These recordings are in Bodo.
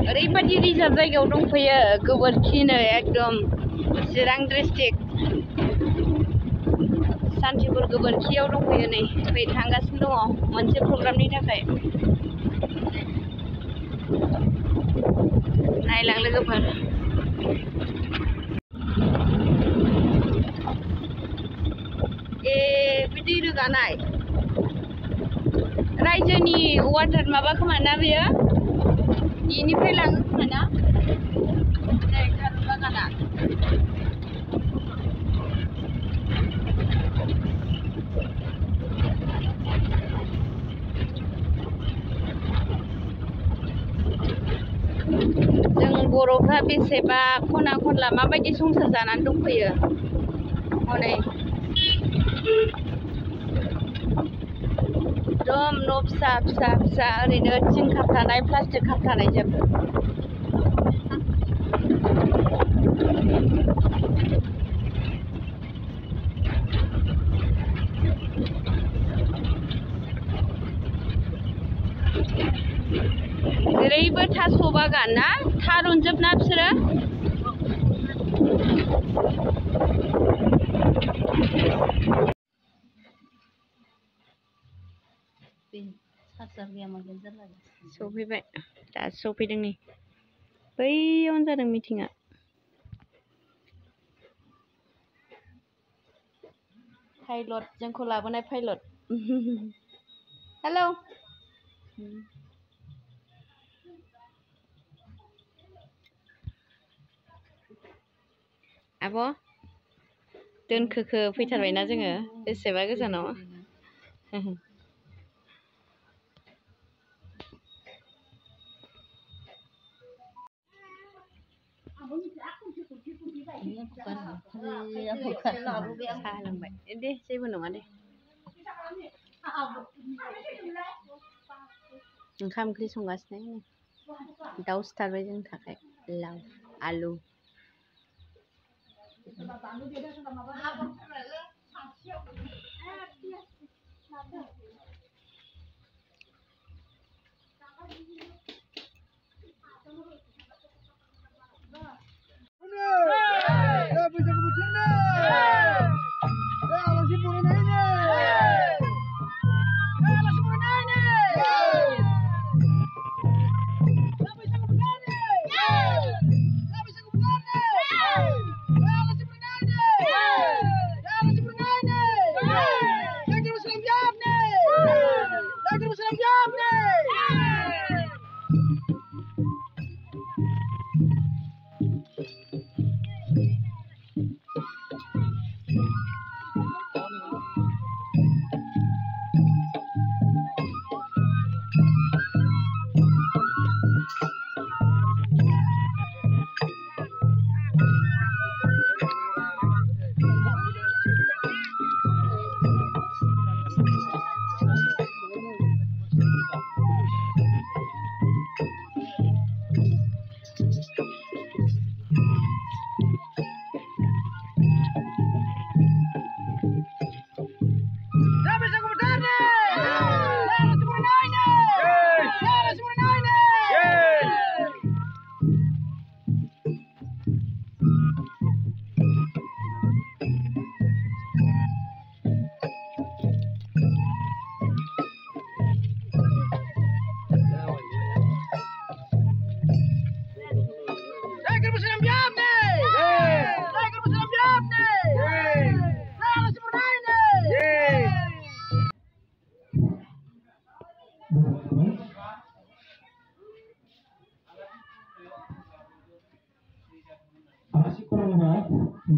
ओरैबायदि रिजार्भ जायगायाव दंफैयो गोबोरखिनो एकदम चिरां डिस्ट्रिक्ट सान्थिपुर गोबोरखियाव दंफैयो नै फै थांगासिनो दङ मोनसे प्रग्रामनि थाखाय नायलां लोगोफोर ए बिदि रोगानाय रायजोनि वाटार माबा खोमा ना बेयो इनिफ्राय लाङो खोमा ना नै थारुन बागाना जों बर'फ्रा बेसेबा खना खनला माबायदि संसार जानानै दंफैयो हनै एकदम न' फिसा फिसा फिसा ओरैनो थिं खाबथानाय प्लास्टिक खाबथानाय जोब जेरैबो थास' बागान ना थारुनजोब ना बिसोरो सफैबाय दासो सफैदों नै बैयावनो जादों मिटिंआ पाइलट जोंखौ लाबोनाय पाइलट हेलौ आब' दोनखोखो फैथारबायना जोङो बेसेबा गोजानाव साहा लोंबाय दे जेबो नङा दे ओंखाम ओंख्रि संगासिनो दाउ सिथारबाय जोंनि थाखाय लाव आलु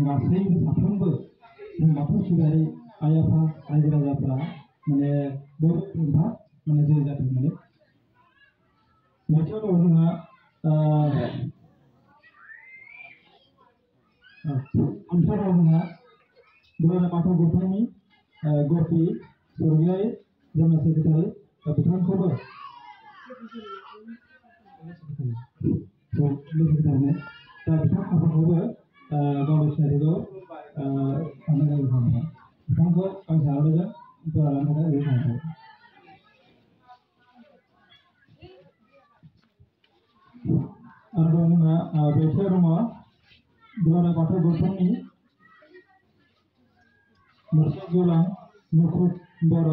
गासैबो साफ्रोमबो जों बाथौ सिबियारि आइ आफा रायजो राजाफोरा माने बर' माने जै जाथों होननानै नैथियाव दङ जोंहा थामथियाव दङ जोंहा दुलाराय बाथौ गौथुमनि गरपि स्वर्गीयारि जेनेरेल सेक्रेटारि बिथांखौबो सेक्रेटारिनो दा बिथां आफादखौबो गावनि सिनायथिखौ बिथांखौ गांसे आर'नाइजों बोर लानो थाखाय ओरै थांबाय आरो जोंहा ब्रैथियाव दङ दुलाराय बाथौ गौथुमनि मुरसोद गेवलां मुखुद बर'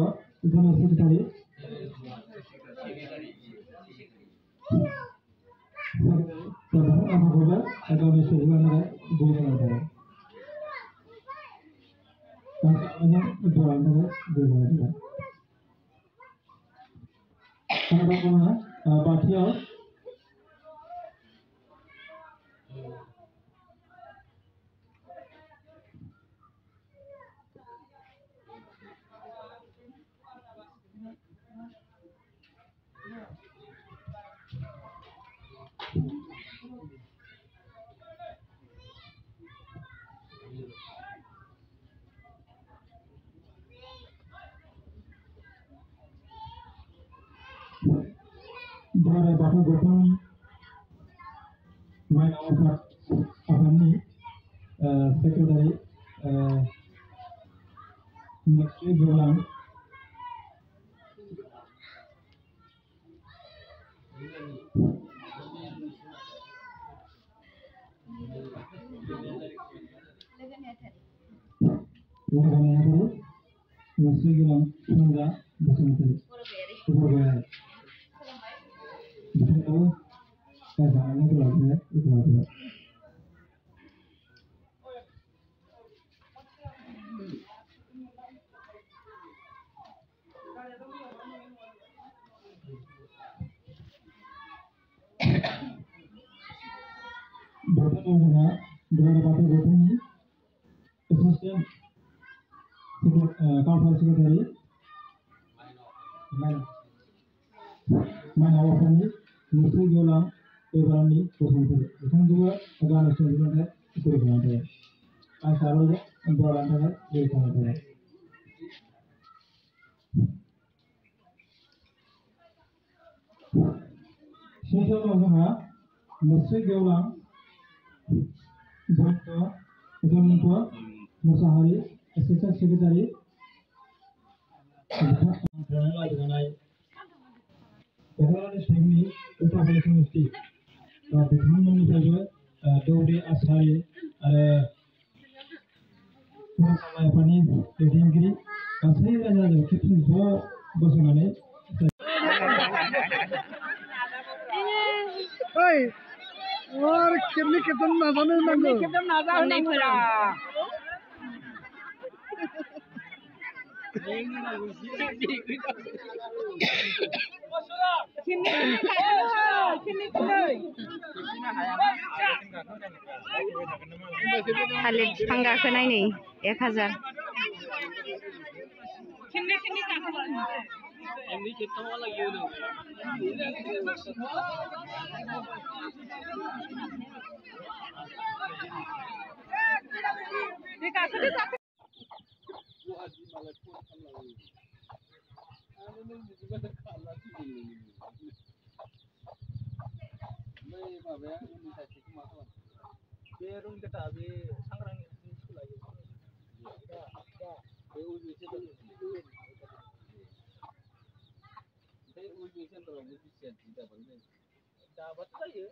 जेनेरेल सेक्रेटारि बिथां आफादखौबो गावनि सिनायथिखौ लानो थाखाय बोर लानो थाखाय गांसे आर'नाइजों बोर लानो थाखाय बोर लानो थाखाय आरोबाव जोङो बाथियाव दुलाराय बाथौ गौथुमनि माइनाव आफादनि सेक्रेटारि मुस्रि गेवलां लोगो नेहाथारि मुस्रि गेवलां सुनजा बसुमतारि बरगयारि बिथांखौबो गांसे आर'नाइ बोर लानो थाखाय बोर लाबाय बर्थमान जोंहा दुलाराय बाथौ गौथुमनि एसोसिएट कालचारेल सेक्रेटारि माइनाव आफादनि मुस्रि गेवलां एबारानि बसुमतारि बिथांखौबो गावनि सिनायथिखौ लानो थाखाय बोर लानो थाखाय गांसे आर'नाइजों बोर लानो थाखाय बोर लानो थाखाय स्निथियाव दङ जोंहा मुस्रि गेवलां जयन्त मुसाहारि एसिस्टेन्ट सेक्रेटारि लाबोजानाय क'क्राझार डिस्ट्रिक्टनि उल्थाफालि समस्ति बिथांमोननिफ्रायबो दौरि आसारि आरो फरायसालि आफादनि दैदेनगिरि गासै रायजो खेबसे ज' गसंनानै और खेबनै खेबथाम नाजानो होनांगौ खेबथाम नाजा उन्दैफोरा थालिर बिफां गाखोनाय नै 1000 दाबाथ' जायो